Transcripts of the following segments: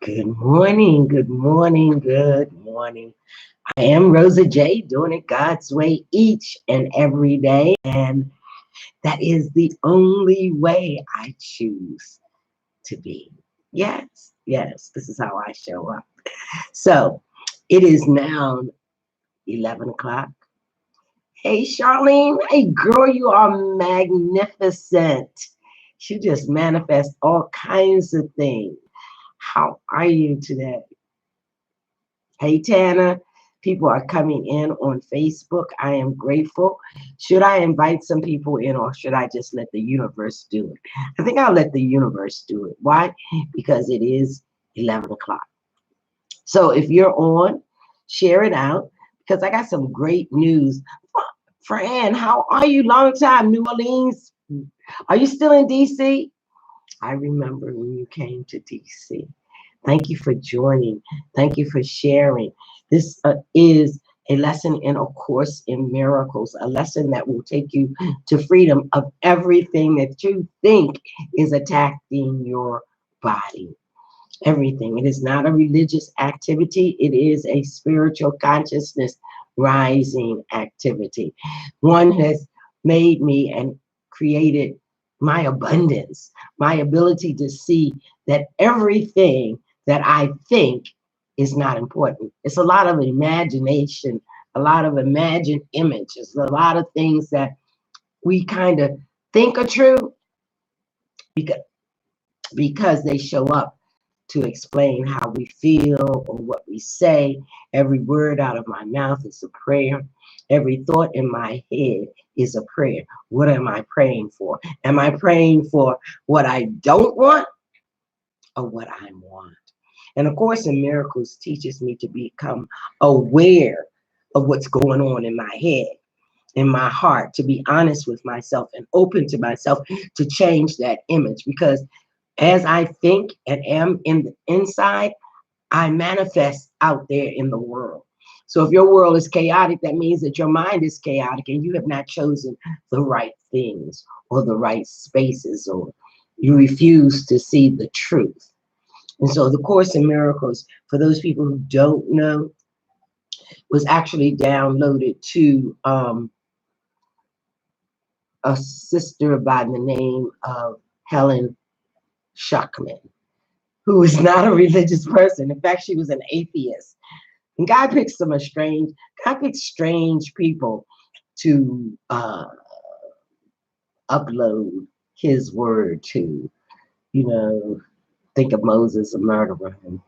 Good morning, good morning, good morning. I am RosaJ, doing it God's way each and every day. And that is the only way I choose to be. Yes, yes, this is how I show up. So it is now 11 o'clock. Hey, Charlene. Hey, girl, you are magnificent. You just manifest all kinds of things. How are you today? Hey, Tana. People are coming in on Facebook. I am grateful. Should I invite some people in or should I just let the universe do it? I think I'll let the universe do it. Why? Because it is 11 o'clock. So if you're on, share it out because I got some great news. Fran, how are you? Long time, New Orleans. Are you still in DC? I remember when you came to DC. Thank you for joining. Thank you for sharing. This is a lesson in A Course in Miracles, a lesson that will take you to freedom of everything that you think is attacking your body. Everything. It is not a religious activity. It is a spiritual consciousness rising activity. One has made me and created my abundance, my ability to see that everything that I think is not important. It's a lot of imagination, a lot of imagined images, a lot of things that we kind of think are true because they show up to explain how we feel or what we say. Every word out of my mouth is a prayer. Every thought in my head is a prayer. What am I praying for? Am I praying for what I don't want or what I want? And of course, in Miracles teaches me to become aware of what's going on in my head, in my heart, to be honest with myself and open to myself to change that image. Because as I think and am in the inside, I manifest out there in the world. So if your world is chaotic, that means that your mind is chaotic and you have not chosen the right things or the right spaces, or you refuse to see the truth. And so the Course in Miracles, for those people who don't know, was actually downloaded to a sister by the name of Helen Schuckman, who is not a religious person. In fact, she was an atheist. And God picks strange people to upload his word to. You know, think of Moses, a murderer, and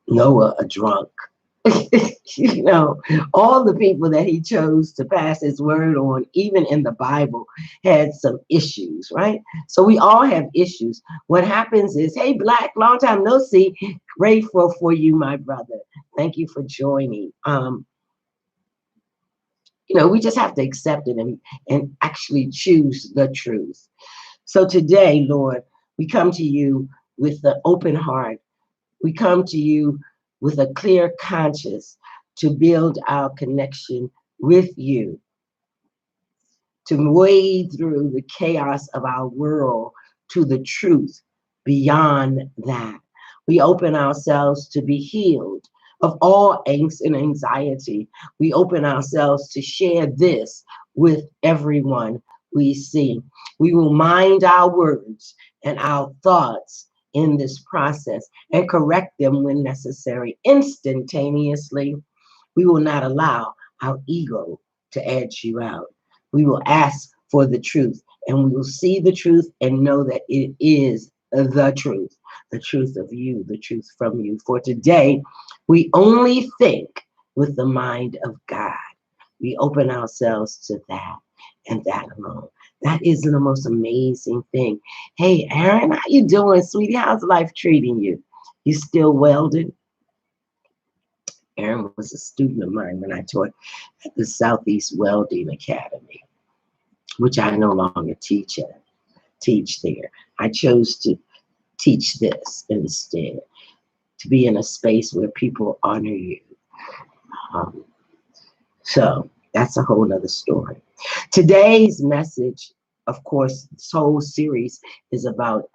Noah, a drunk. You know, all the people that he chose to pass his word on, even in the Bible, had some issues, right? So we all have issues. What happens is, hey, Black, long time no see. Grateful for you, my brother. Thank you for joining. You know, we just have to accept it and actually choose the truth. So today, Lord, we come to you with an open heart. We come to you with a clear conscience to build our connection with you, to wade through the chaos of our world to the truth beyond that. We open ourselves to be healed of all angst and anxiety. We open ourselves to share this with everyone we see. We will mind our words and our thoughts in this process and correct them when necessary instantaneously. We will not allow our ego to edge you out. We will ask for the truth, and we will see the truth and know that it is the truth of you, the truth from you. For today, we only think with the mind of God. We open ourselves to that and that alone. That is the most amazing thing. Hey, Aaron, how you doing, sweetie? How's life treating you? You still welding? Aaron was a student of mine when I taught at the Southeast Welding Academy, which I no longer teach there. I chose to teach this instead, to be in a space where people honor you. So that's a whole nother story. Today's message, of course, this whole series is about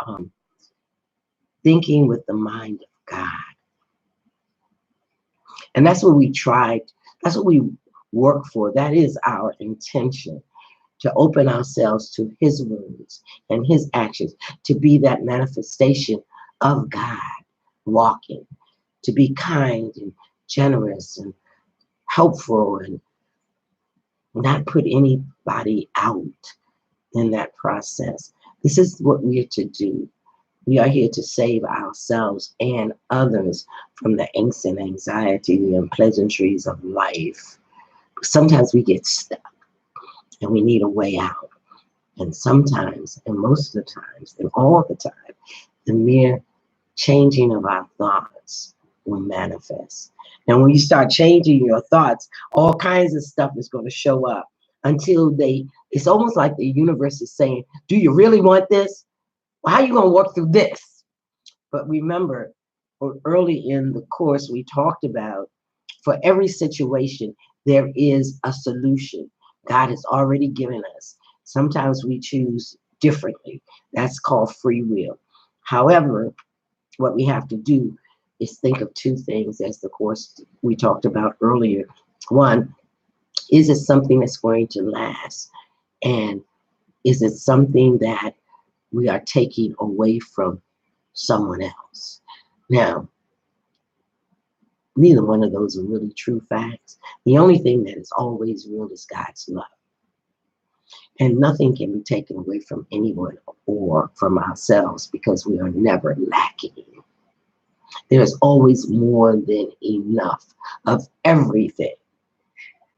thinking with the mind of God. And that's what we tried. That's what we work for. That is our intention, to open ourselves to his words and his actions, to be that manifestation of God walking, to be kind and generous and helpful and not put anybody out in that process. This is what we are to do. We are here to save ourselves and others from the angst and anxiety, the unpleasantries of life. Sometimes we get stuck and we need a way out. And sometimes, and most of the times, and all the time, the mere changing of our thoughts will manifest. And when you start changing your thoughts, all kinds of stuff is going to show up until it's almost like the universe is saying, do you really want this? Well, how are you going to work through this? But remember, early in the course, we talked about for every situation, there is a solution. God has already given us. Sometimes we choose differently. That's called free will. However, what we have to do is think of two things, as the course we talked about earlier. One, is it something that's going to last? And is it something that we are taking away from someone else? Now, neither one of those are really true facts. The only thing that is always real is God's love. And nothing can be taken away from anyone or from ourselves, because we are never lacking. There's always more than enough of everything.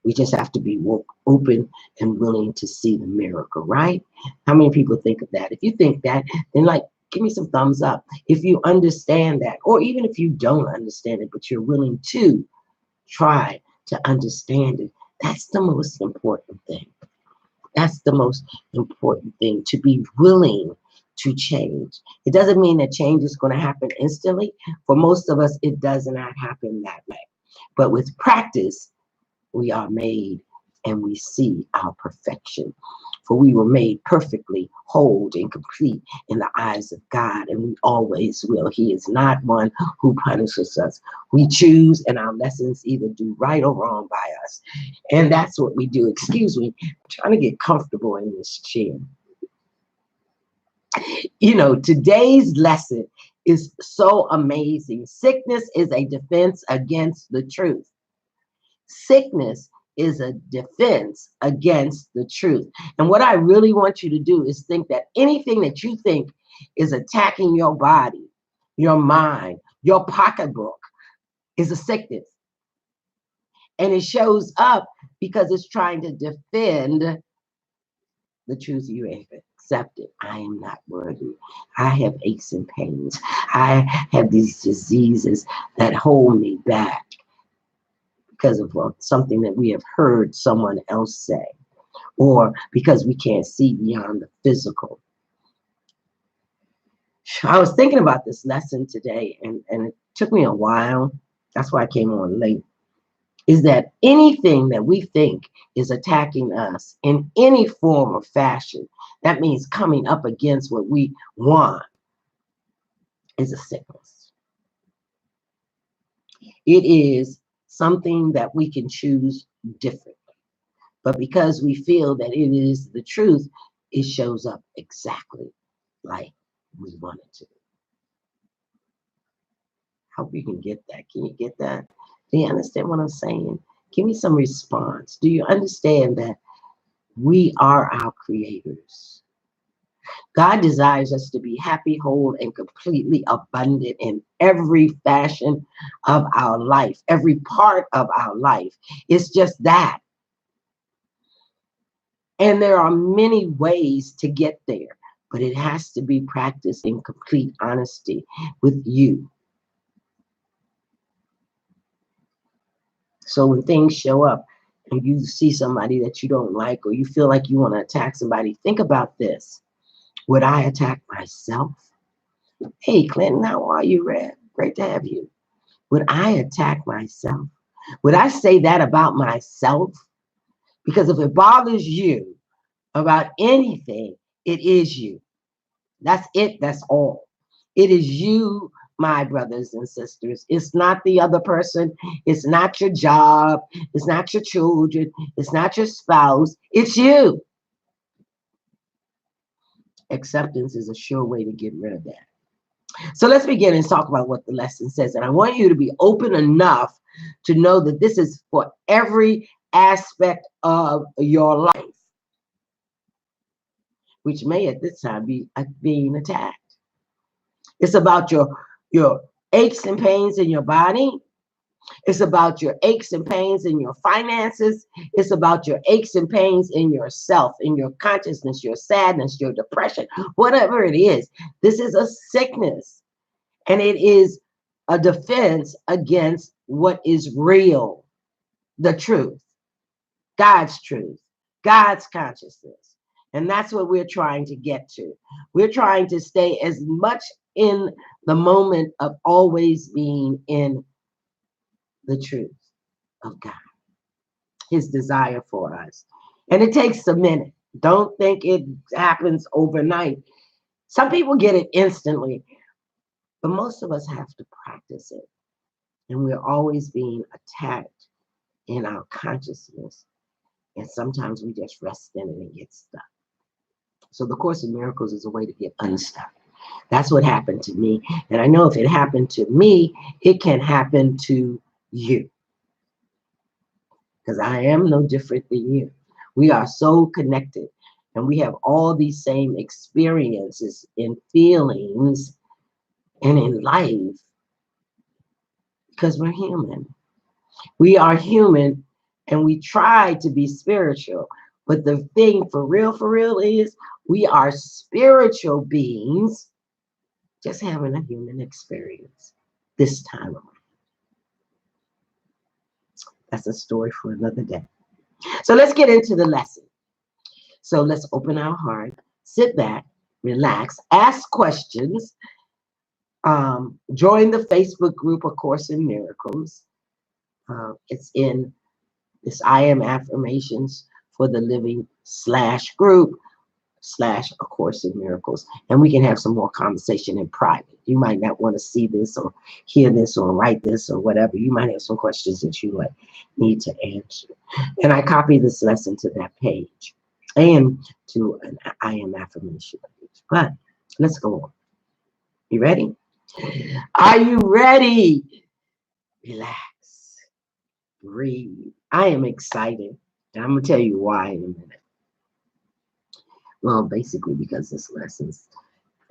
We just have to be open and willing to see the miracle, right? How many people think of that? If you think that, then give me some thumbs up. If you understand that, or even if you don't understand it, but you're willing to try to understand it, that's the most important thing. That's the most important thing, to be willing to change. It doesn't mean that change is going to happen instantly. For most of us, it does not happen that way. But with practice, we are made and we see our perfection. For we were made perfectly whole and complete in the eyes of God, and we always will. He is not one who punishes us. We choose, and our lessons either do right or wrong by us. And that's what we do. Excuse me, I'm trying to get comfortable in this chair. You know, today's lesson is so amazing. Sickness is a defense against the truth. Sickness is a defense against the truth. And what I really want you to do is think that anything that you think is attacking your body, your mind, your pocketbook is a sickness. And it shows up because it's trying to defend the truth you have accepted. I am not worthy. I have aches and pains. I have these diseases that hold me back because of something that we have heard someone else say, or because we can't see beyond the physical. I was thinking about this lesson today, and it took me a while. That's why I came on late. Is that anything that we think is attacking us in any form or fashion, that means coming up against what we want, is a sickness. It is something that we can choose differently. But because we feel that it is the truth, it shows up exactly like we want it to. Hope you can get that. Can you get that? Do you understand what I'm saying? Give me some response. Do you understand that we are our creators? God desires us to be happy, whole, and completely abundant in every fashion of our life, every part of our life. It's just that. And there are many ways to get there, but it has to be practiced in complete honesty with you. So when things show up and you see somebody that you don't like, or you feel like you want to attack somebody, think about this. Would I attack myself? Hey, Clinton, how are you, Red? Great to have you. Would I attack myself? Would I say that about myself? Because if it bothers you about anything, it is you. That's it. That's all. It is you, my brothers and sisters. It's not the other person. It's not your job. It's not your children. It's not your spouse. It's you. Acceptance is a sure way to get rid of that. So let's begin and talk about what the lesson says. And I want you to be open enough to know that this is for every aspect of your life, which may at this time be being attacked. It's about your aches and pains in your body. It's about your aches and pains in your finances. It's about your aches and pains in yourself, in your consciousness, your sadness, your depression, whatever it is. This is a sickness, and it is a defense against what is real, the truth, God's truth, God's consciousness. And that's what we're trying to get to. We're trying to stay as much in the moment of always being in the truth of God, his desire for us. And it takes a minute. Don't think it happens overnight. Some people get it instantly, but most of us have to practice it. And we're always being attacked in our consciousness. And sometimes we just rest in it and get stuck. So the Course in Miracles is a way to get unstuck. That's what happened to me. And I know if it happened to me, it can happen to you. Because I am no different than you. We are so connected. And we have all these same experiences and feelings and in life because we're human. We are human and we try to be spiritual. But the thing for real is we are spiritual beings just having a human experience this time around. That's a story for another day. So let's get into the lesson. So let's open our heart, sit back, relax, ask questions, join the Facebook group, A Course in Miracles. It's in this I Am Affirmations for the Living /group / A Course in Miracles. And we can have some more conversation in private. You might not want to see this or hear this or write this or whatever. You might have some questions that you might need to answer. And I copy this lesson to that page and to an I Am Affirmation page. But let's go on. You ready? Are you ready? Relax. Breathe. I am excited. And I'm going to tell you why in a minute. Well, basically because this lesson's,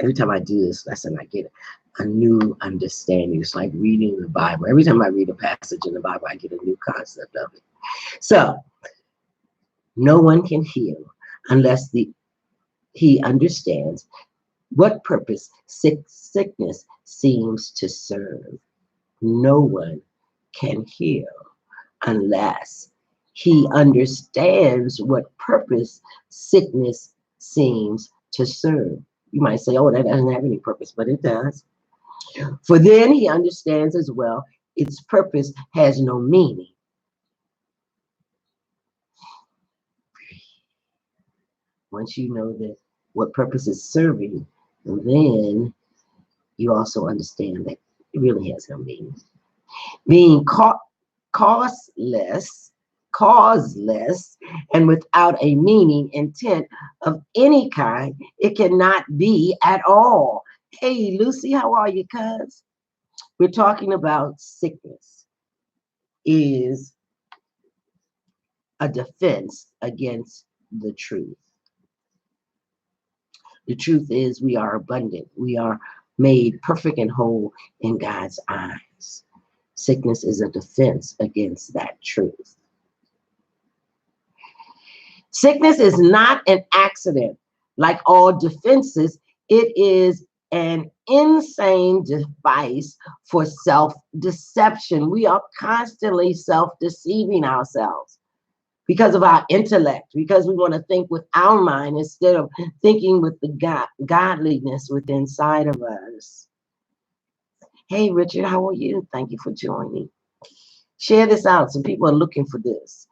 every time I do this lesson, I get a new understanding. It's like reading the Bible. Every time I read a passage in the Bible, I get a new concept of it. So, no one can heal unless he understands what purpose sickness seems to serve. No one can heal unless he understands what purpose sickness seems to serve. You might say, oh, that doesn't have any purpose, but it does. For then he understands as well, its purpose has no meaning. Once you know that what purpose is serving, then you also understand that it really has no meaning. Being causeless, and without a meaning, intent of any kind, it cannot be at all. Hey, Lucy, how are you, cuz? We're talking about sickness is a defense against the truth. The truth is we are abundant. We are made perfect and whole in God's eyes. Sickness is a defense against that truth. Sickness is not an accident. Like all defenses, it is an insane device for self-deception. We are constantly self-deceiving ourselves because of our intellect, because we want to think with our mind instead of thinking with the godliness within inside of us. Hey, Richard, how are you? Thank you for joining. Share this out. Some people are looking for this.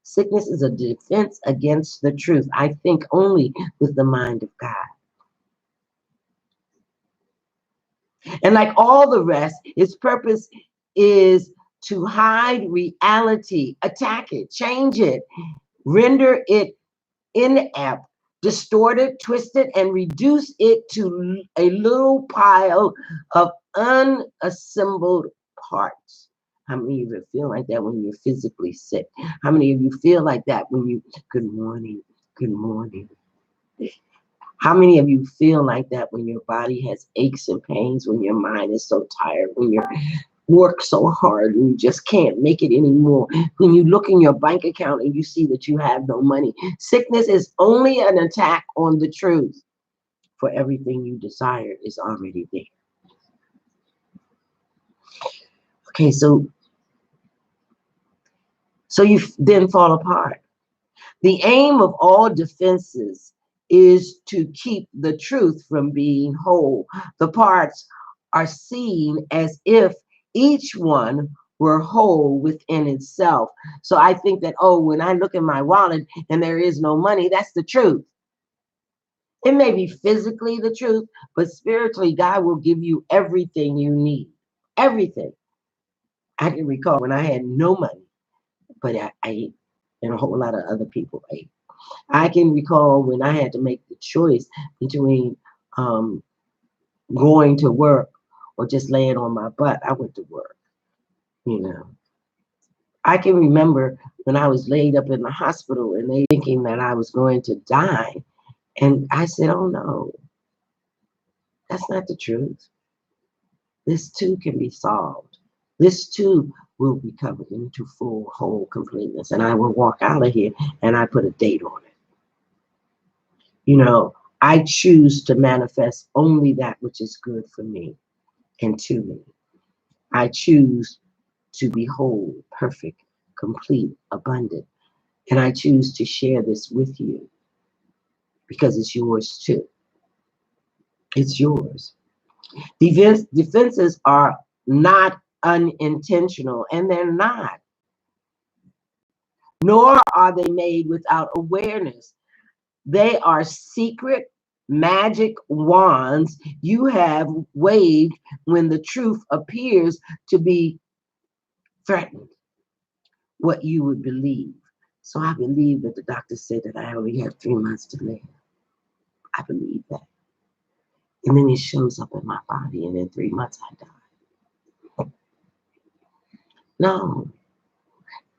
Sickness is a defense against the truth. I think only with the mind of God. And like all the rest, its purpose is to hide reality, attack it, change it, render it inept, distort it, twist it, and reduce it to a little pile of unassembled parts. How many of you feel like that when you're physically sick? How many of you feel like that when you, good morning, good morning. How many of you feel like that when your body has aches and pains, when your mind is so tired, when you work so hard and you just can't make it anymore, when you look in your bank account and you see that you have no money? Sickness is only an attack on the truth, for everything you desire is already there. Okay, so you then fall apart. The aim of all defenses is to keep the truth from being whole. The parts are seen as if each one were whole within itself. So I think that, oh, when I look in my wallet and there is no money, that's the truth. It may be physically the truth, but spiritually, God will give you everything you need. Everything. I can recall when I had no money, but I ate, and a whole lot of other people ate. I can recall when I had to make the choice between going to work or just laying on my butt. I went to work, you know. I can remember when I was laid up in the hospital and they thinking that I was going to die. And I said, oh no, that's not the truth. This too can be solved. This too will be covered into full, whole completeness. And I will walk out of here and I put a date on it. You know, I choose to manifest only that which is good for me and to me. I choose to be whole, perfect, complete, abundant. And I choose to share this with you because it's yours too. It's yours. Defenses are not unintentional, and they're not. Nor are they made without awareness. They are secret magic wands you have waved when the truth appears to be threatened, what you would believe. So I believe that the doctor said that I only have 3 months to live. I believe that. And then it shows up in my body, and in 3 months I die. No,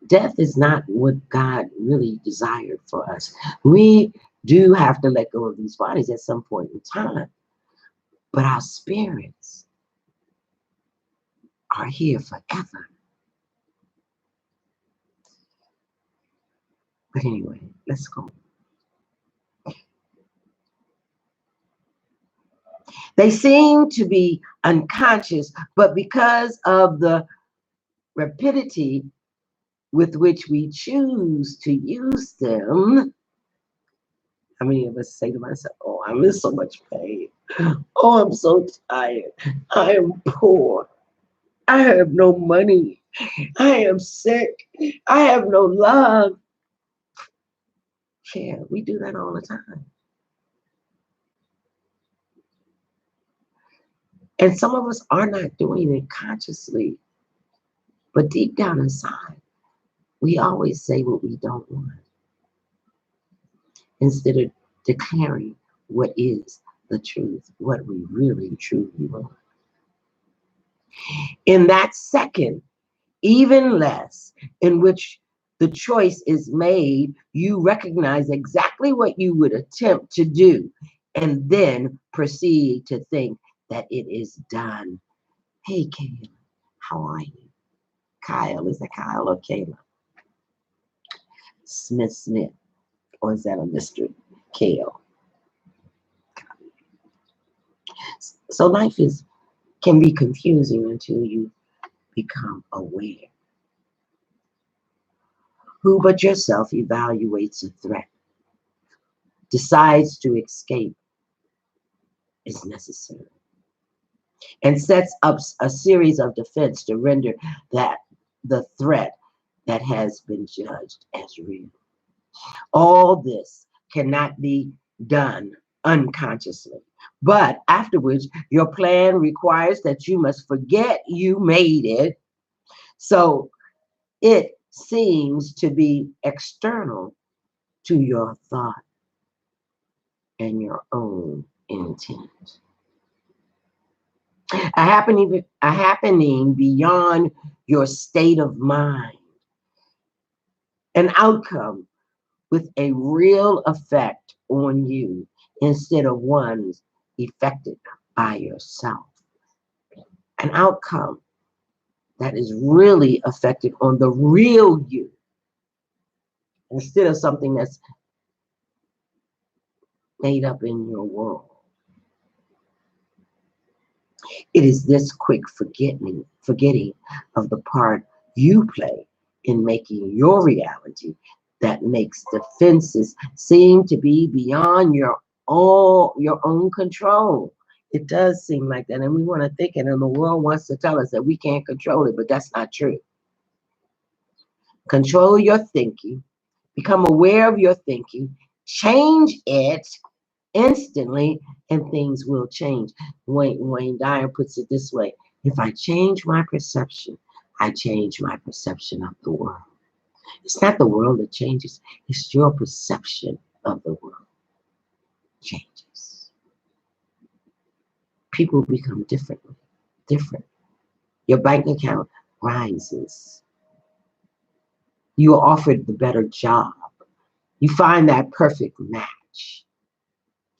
death is not what God really desired for us. We do have to let go of these bodies at some point in time, but our spirits are here forever. But anyway, let's go. They seem to be unconscious, but because of the rapidity with which we choose to use them, how many of us say to myself, oh, I'm in so much pain. Oh, I'm so tired. I am poor. I have no money. I am sick. I have no love. Yeah, we do that all the time. And some of us are not doing it consciously, but deep down inside, we always say what we don't want instead of declaring what is the truth, what we really truly want. In that second, even less, in which the choice is made, you recognize exactly what you would attempt to do and then proceed to think that it is done. Hey, Kayla, how are you? Kyle, is that Kyle or Kayla? Smith, or is that a Mr. Kale? So life can be confusing until you become aware. Who but yourself evaluates a threat, decides to escape is necessary, and sets up a series of defense to render that the threat that has been judged as real. All this cannot be done unconsciously. But afterwards, your plan requires that you must forget you made it. So it seems to be external to your thought and your own intent. A happening beyond your state of mind, an outcome with a real effect on you instead of ones effected by yourself. An outcome that is really affected on the real you instead of something that's made up in your world. It is this quick forgetting of the part you play in making your reality that makes defenses seem to be beyond your own control. It does seem like that, and we want to think it, and the world wants to tell us that we can't control it, but that's not true. Control your thinking, become aware of your thinking, change it instantly, and things will change. Wayne Dyer puts it this way: if I change my perception, I change my perception of the world. It's not the world that changes, it's your perception of the world changes. People become different. Your bank account rises. You are offered the better job. You find that perfect match.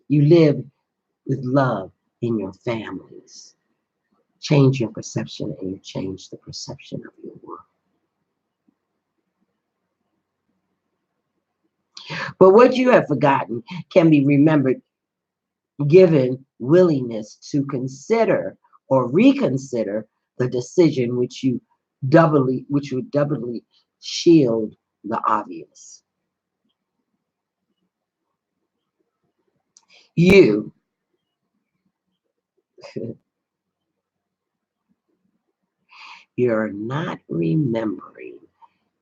You live with love in your families. Change your perception and you change the perception of your world. But what you have forgotten can be remembered given willingness to consider or reconsider the decision which would doubly shield the obvious. You're not remembering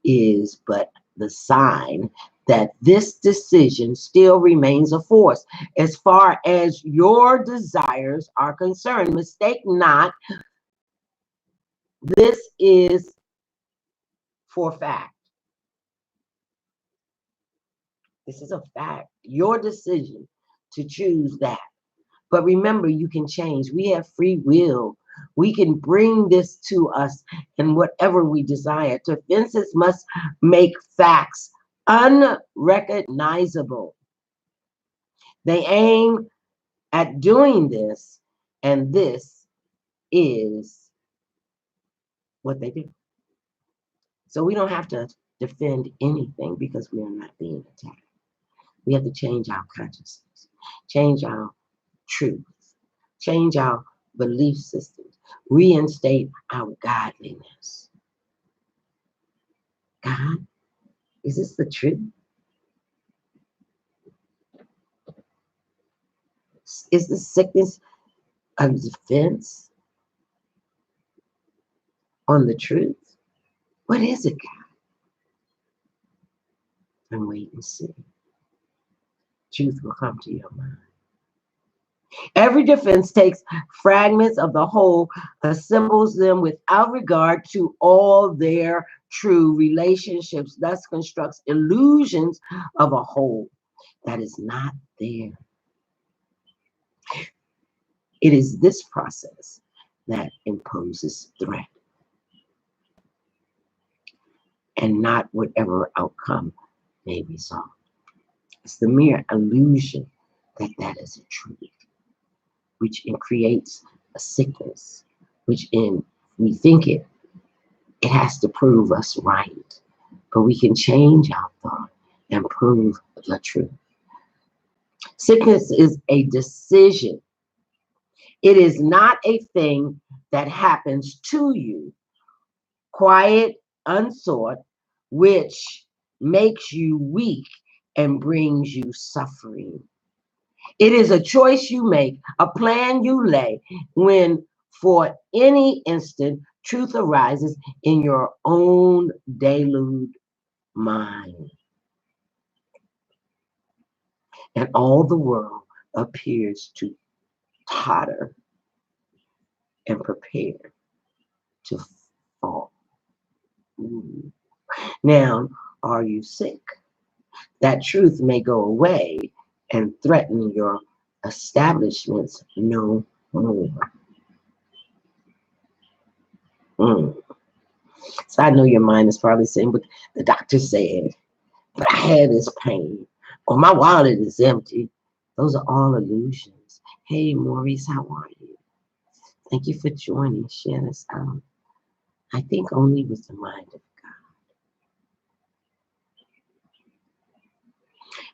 is but the sign that this decision still remains a force as far as your desires are concerned. Mistake not, this is for fact. This is a fact. Your decision to choose that. But remember, you can change. We have free will. We can bring this to us in whatever we desire. Defenses must make facts unrecognizable. They aim at doing this, and this is what they do. So we don't have to defend anything because we are not being attacked. We have to change our consciousness, change our truth, change our belief systems, reinstate our godliness. God, is this the truth? Is the sickness a defense on the truth? What is it, God? And wait and see. Truth will come to your mind. Every defense takes fragments of the whole, assembles them without regard to all their true relationships, thus constructs illusions of a whole that is not there. It is this process that imposes threat and not whatever outcome may result. It's the mere illusion that that is a truth, which creates a sickness, which we think it has to prove us right. But we can change our thought and prove the truth. Sickness is a decision. It is not a thing that happens to you, quiet, unsought, which makes you weak and brings you suffering. It is a choice you make, a plan you lay when for any instant truth arises in your own deluded mind. And all the world appears to totter and prepare to fall. Ooh. Now, are you sick? That truth may go away and threaten your establishments no more. So I know your mind is probably saying, but the doctor said, but I had this pain, or my wallet is empty. Those are all illusions. Hey, Maurice, how are you? Thank you for joining. Share this out. I think only with the mind of God.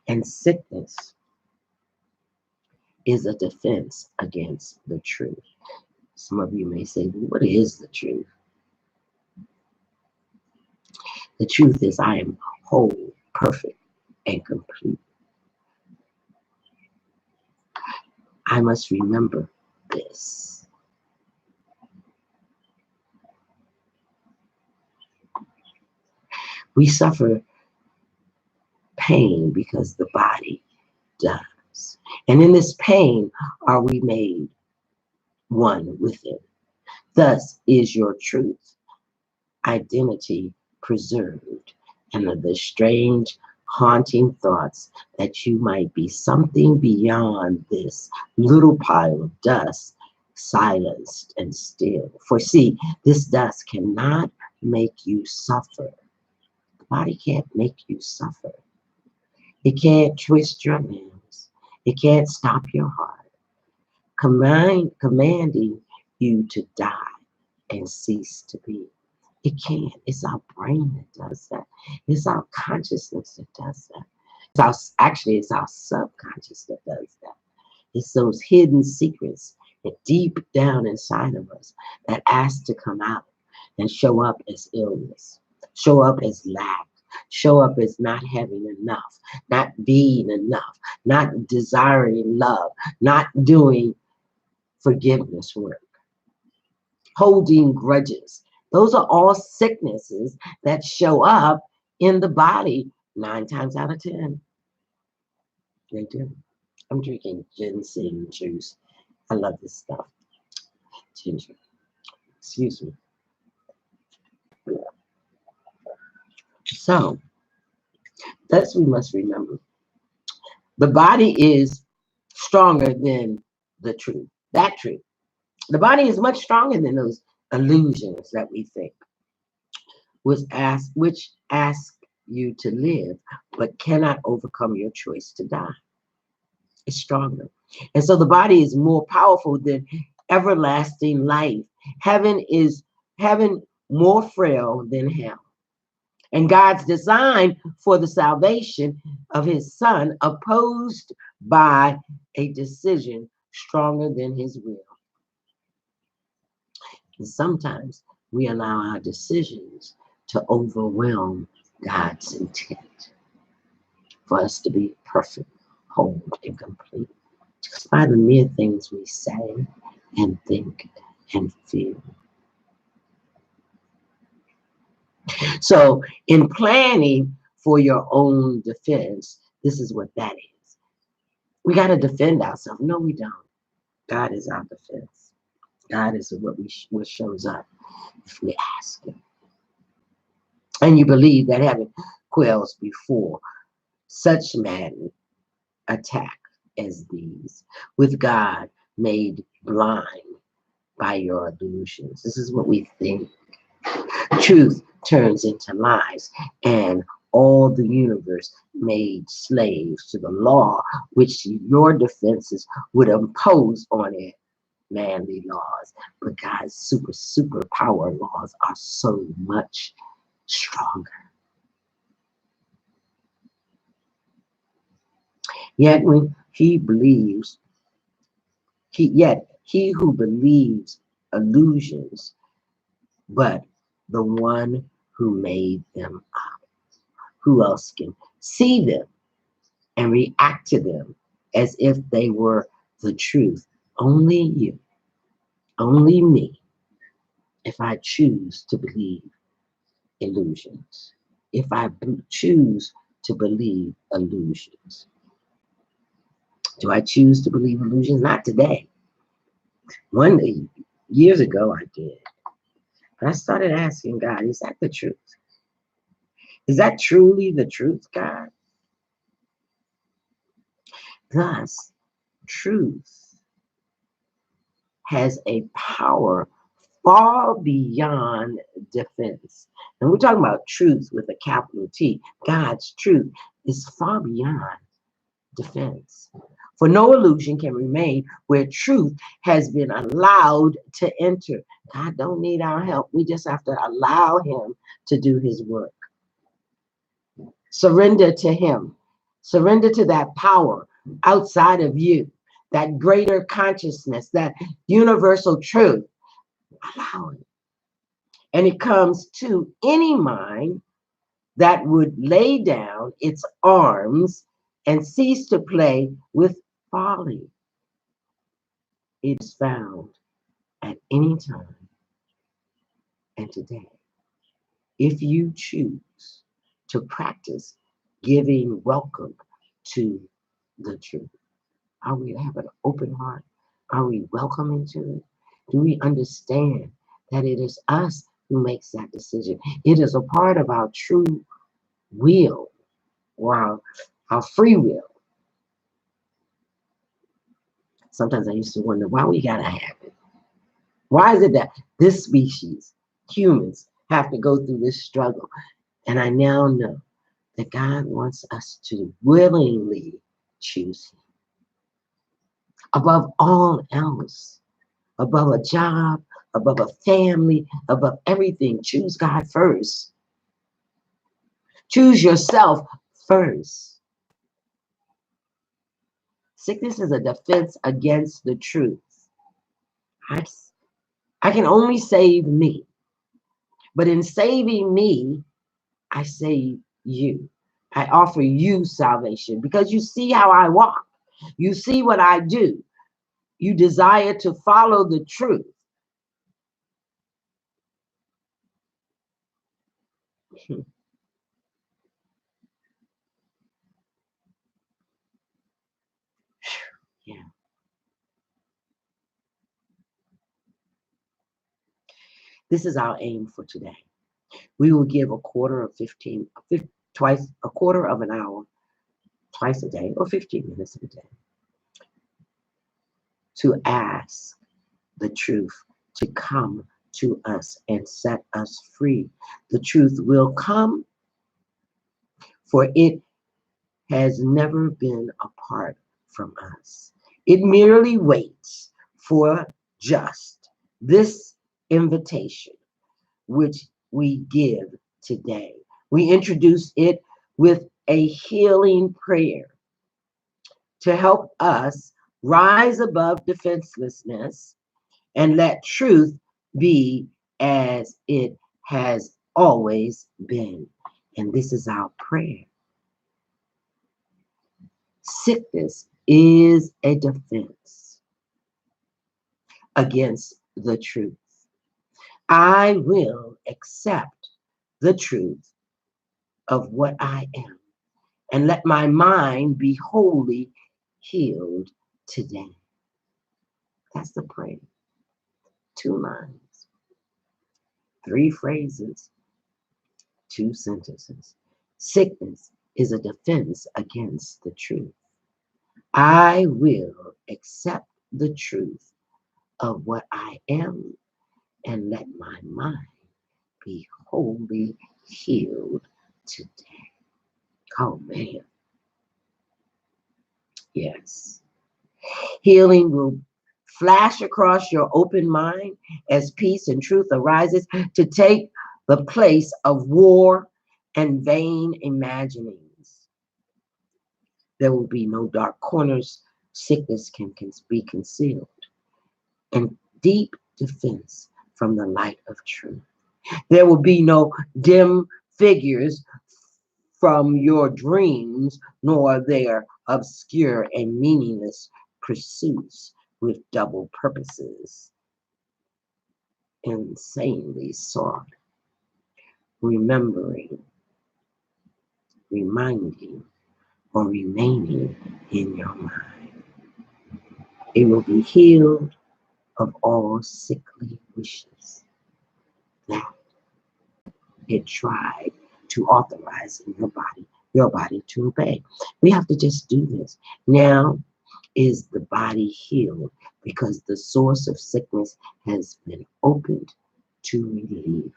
And sickness is a defense against the truth. Some of you may say, what is the truth? The truth is I am whole, perfect, and complete. I must remember this. We suffer pain because the body does. And in this pain are we made one with it. Thus is your truth, identity preserved, and of the strange, haunting thoughts that you might be something beyond this little pile of dust, silenced and still. For see, this dust cannot make you suffer. The body can't make you suffer. It can't twist your limbs. It can't stop your heart, commanding you to die and cease to be. It can't. It's our brain that does that. It's our consciousness that does that. It's our subconscious that does that. It's those hidden secrets that deep down inside of us that ask to come out and show up as illness, show up as lack, show up as not having enough, not being enough, not desiring love, not doing forgiveness work, holding grudges. Those are all sicknesses that show up in the body 9 times out of 10. They do. I'm drinking ginseng juice. I love this stuff. Ginger. Excuse me. So, thus we must remember. The body is stronger than the truth. That truth. The body is much stronger than those illusions that we think, which ask you to live, but cannot overcome your choice to die. It's stronger. And so the body is more powerful than everlasting life. Heaven more frail than hell. And God's design for the salvation of his son opposed by a decision stronger than his will. And sometimes we allow our decisions to overwhelm God's intent for us to be perfect, whole, and complete. Just by the mere things we say and think and feel. So in planning for your own defense, this is what that is. We got to defend ourselves. No, we don't. God is our defense. God is what shows up if we ask him. And you believe that heaven quells before such mad attack as these, with God made blind by your illusions. This is what we think. Truth turns into lies, and all the universe made slaves to the law which your defenses would impose on it. Manly laws, but God's super power laws are so much stronger. Yet when he who believes illusions, but the one who made them up, who else can see them and react to them as if they were the truth? Only you, only me, if I choose to believe illusions, if I choose to believe illusions. Do I choose to believe illusions? Not today. One day, years ago, I did. But I started asking God, is that the truth? Is that truly the truth, God? Thus, truth has a power far beyond defense. And we're talking about truth with a capital T. God's truth is far beyond defense. For no illusion can remain where truth has been allowed to enter. God don't need our help. We just have to allow him to do his work. Surrender to him. Surrender to that power outside of you, that greater consciousness, that universal truth. Allow it. And it comes to any mind that would lay down its arms and cease to play with folly. It is found at any time and today. If you choose to practice giving welcome to the truth, are we having an open heart? Are we welcoming to it? Do we understand that it is us who makes that decision? It is a part of our true will or our free will. Sometimes I used to wonder why we gotta have it. Why is it that this species, humans, have to go through this struggle? And I now know that God wants us to willingly choose him. Above all else, above a job, above a family, above everything, choose God first. Choose yourself first. Sickness is a defense against the truth. I can only save me. But in saving me, I save you. I offer you salvation because you see how I walk. You see what I do. You desire to follow the truth. Yeah. This is our aim for today. We will give a quarter of a quarter of an hour, twice a day, or 15 minutes a day to ask the truth to come to us and set us free. The truth will come, for it has never been apart from us. It merely waits for just this invitation, which we give today. We introduce it with a healing prayer to help us rise above defenselessness and let truth be as it has always been. And this is our prayer. Sickness is a defense against the truth. I will accept the truth of what I am and let my mind be wholly healed today. That's the prayer. 2 lines, 3 phrases, 2 sentences. Sickness is a defense against the truth. I will accept the truth of what I am and let my mind be wholly healed today. Oh man. Yes. Healing will flash across your open mind as peace and truth arises to take the place of war and vain imaginings. There will be no dark corners. Sickness can be concealed. And deep defense from the light of truth. There will be no dim figures from your dreams, nor their obscure and meaningless pursuits with double purposes, insanely sought. Remembering, reminding, or remaining in your mind. It will be healed of all sickly wishes that it tried to authorize in your body to obey. We have to just do this. Now is the body healed because the source of sickness has been opened to relief.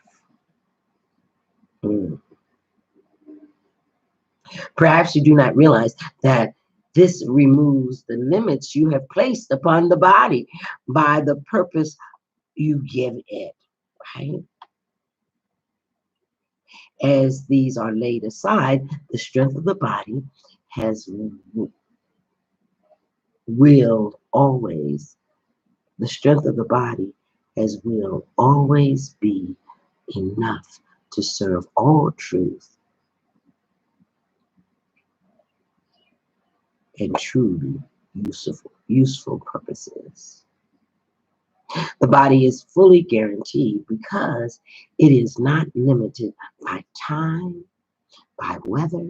Perhaps you do not realize that this removes the limits you have placed upon the body by the purpose you give it, right? As these are laid aside, the strength of the body has will always, the strength of the body has will always be enough to serve all truth and truly useful purposes. The body is fully guaranteed because it is not limited by time, by weather,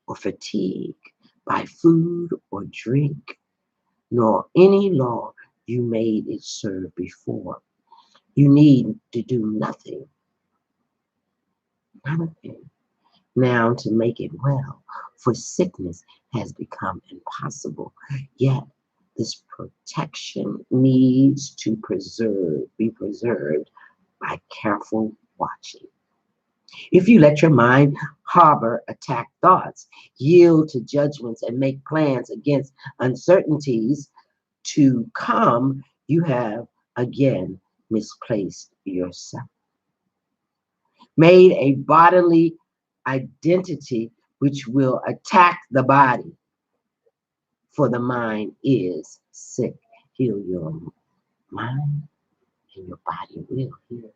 or fatigue, by food or drink, nor any law you made it serve before. You need to do nothing now to make it well, for sickness has become impossible. Yet this protection needs to be preserved by careful watching. If you let your mind harbor attack thoughts, yield to judgments, and make plans against uncertainties to come, you have again misplaced yourself. Made a bodily identity which will attack the body, for the mind is sick. Heal your mind and your body will heal.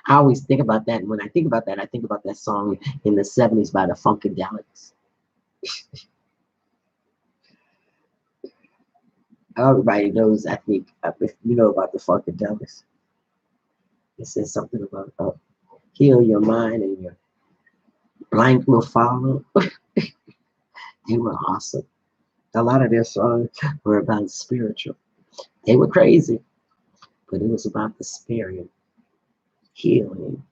I always think about that. And when I think about that, I think about that song in the 70s by the Funkadelics. Everybody knows, I think, if you know about the Funkadelics. It says something about heal your mind and your blank will follow. They were awesome. A lot of their songs were about spiritual. They were crazy, but it was about the spirit healing.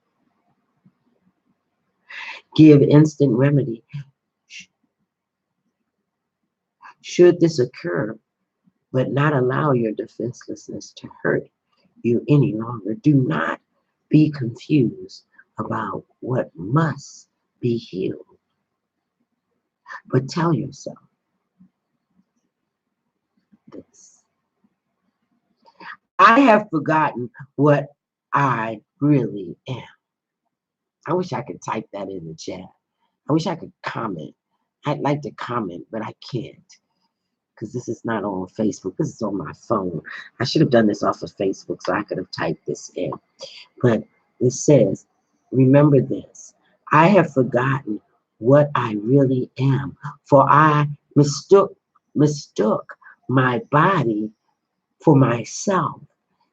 Give instant remedy. Should this occur, but not allow your defenselessness to hurt you any longer. Do not be confused about what must be healed, but tell yourself this: I have forgotten what I really am. I wish I could type that in the chat. I wish I could comment. I'd like to comment, but I can't because this is not on Facebook. This is on my phone. I should have done this off of Facebook so I could have typed this in. But it says, remember this: I have forgotten what I really am, for I mistook my body for myself.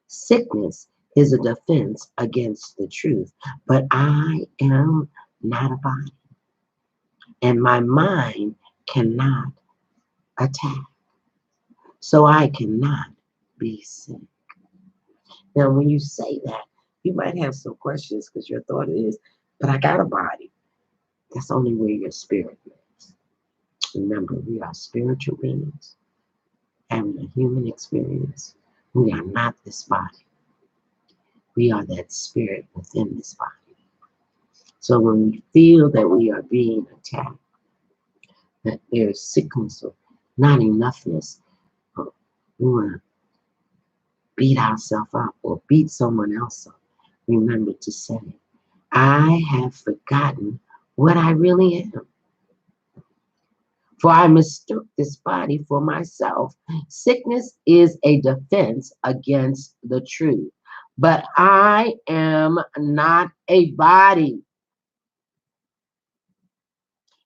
Sickness is a defense against the truth, but I am not a body, and my mind cannot attack, so I cannot be sick. Now, when you say that, you might have some questions because your thought is, but I got a body. That's only where your spirit lives. Remember, we are spiritual beings having a human experience. We are not this body. We are that spirit within this body. So when we feel that we are being attacked, that there's sickness or not enoughness, or we want to beat ourselves up or beat someone else up, remember to say, I have forgotten what I really am. For I mistook this body for myself. Sickness is a defense against the truth, but I am not a body,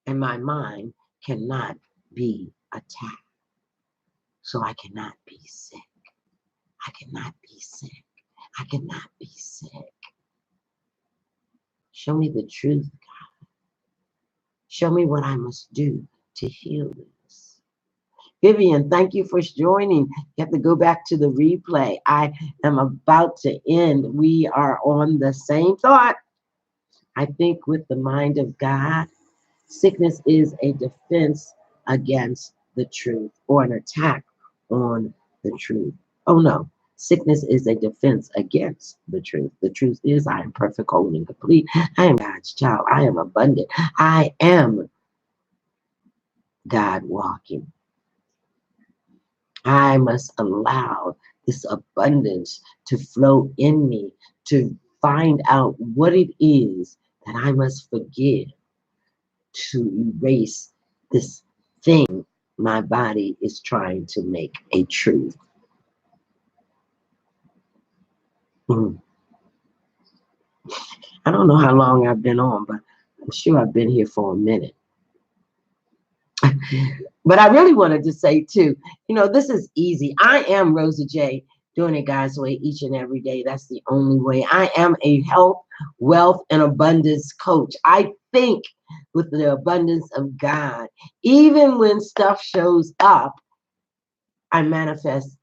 and my mind cannot be attacked. So I cannot be sick. I cannot be sick. I cannot be sick. Show me the truth, God. Show me what I must do to heal this. Vivian, thank you for joining. You have to go back to the replay. I am about to end. We are on the same thought. I think with the mind of God, sickness is a defense against the truth or an attack on the truth. Oh no, sickness is a defense against the truth. The truth is I am perfect, whole, and complete. I am God's child. I am abundant. I am God walking. I must allow this abundance to flow in me to find out what it is that I must forgive to erase this thing my body is trying to make a truth. I don't know how long I've been on, but I'm sure I've been here for a minute. But I really wanted to say too, this is easy. I am RosaJ, doing it God's way each and every day. That's the only way. I am a health, wealth, and abundance coach. I think with the abundance of God. Even when stuff shows up, I manifest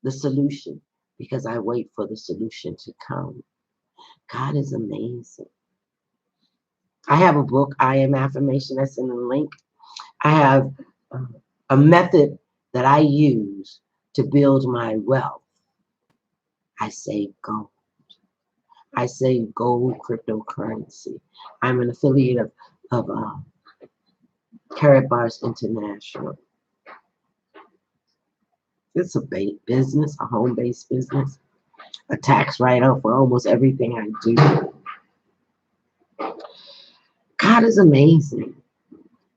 the solution because I wait for the solution to come. God is amazing. I have a book, I Am Affirmation, that's in the link. I have a method that I use to build my wealth. I save gold. I save gold cryptocurrency. I'm an affiliate of Carrot Bars International. It's a business, a home-based business, a tax write-off for almost everything I do. God is amazing.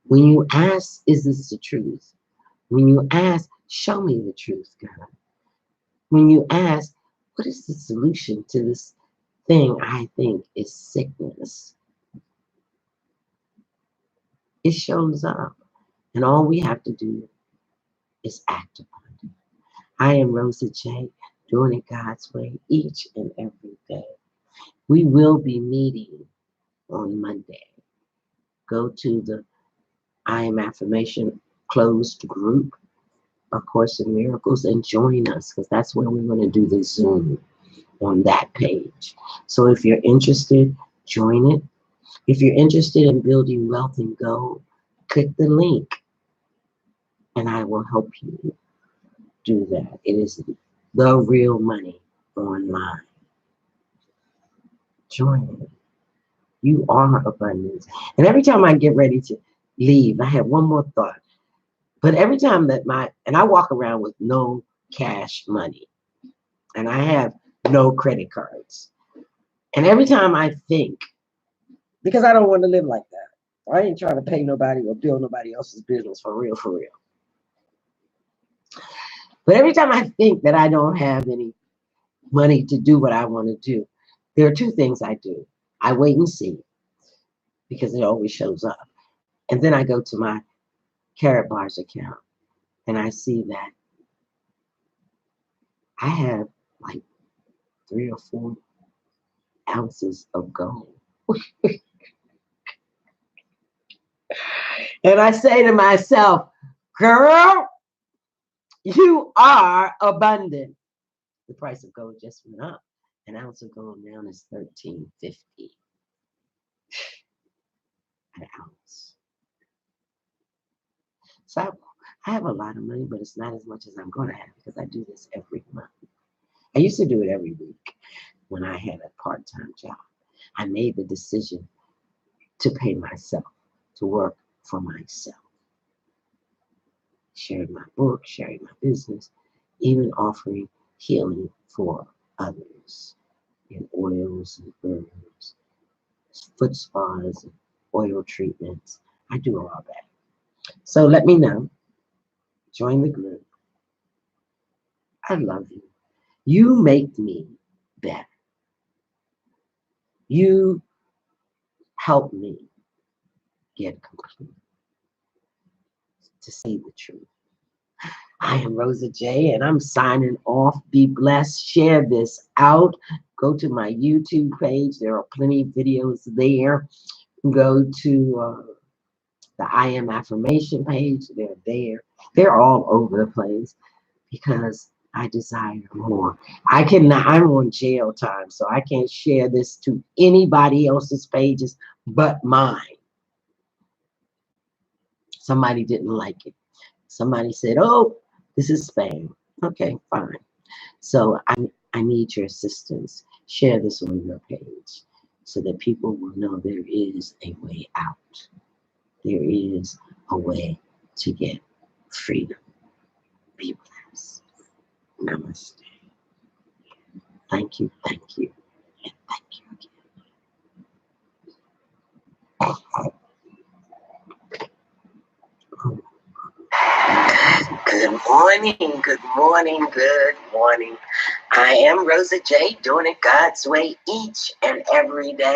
When you ask, is this the truth? When you ask, show me the truth, God. When you ask, what is the solution to this thing I think is sickness? It shows up. And all we have to do is act upon it. I am RosaJ, doing it God's way each and every day. We will be meeting on Monday. Go to the I Am Affirmation closed group, A Course in Miracles, and join us because that's where we're going to do the Zoom on that page. So if you're interested, join it. If you're interested in building wealth and gold, click the link and I will help you do that. It is the real money online. Join it. You are abundance. And every time I get ready to leave, I have one more thought. But every time that I walk around with no cash money and I have no credit cards. And every time I think, because I don't want to live like that. I ain't trying to pay nobody or build nobody else's business for real, for real. But every time I think that I don't have any money to do what I want to do, there are two things I do. I wait and see because it always shows up. And then I go to my Carrot Bars account and I see that I have like 3 or 4 ounces of gold. And I say to myself, girl, you are abundant. The price of gold just went up. An ounce of gold now is $13.50 an ounce. So I have a lot of money, but it's not as much as I'm going to have because I do this every month. I used to do it every week when I had a part-time job. I made the decision to pay myself, to work for myself. Sharing my book, sharing my business, even offering healing for others in oils and herbs, foot spas, and oil treatments. I do all that. So let me know. Join the group. I love you. You make me better. You help me get complete. To say the truth. I am RosaJ and I'm signing off. Be blessed. Share this out. Go to my YouTube page. There are plenty of videos there. Go to the I am affirmation page, they're there. They're all over the place because I desire more. I cannot, I'm on jail time, so I can't share this to anybody else's pages but mine. Somebody didn't like it. Somebody said, oh, this is spam. Okay, fine. So I need your assistance. Share this on your page so that people will know there is a way out. There is a way to get freedom. Be blessed. Namaste. Thank you, and thank you again. Good morning, good morning, good morning. I am RosaJ, doing it God's way each and every day.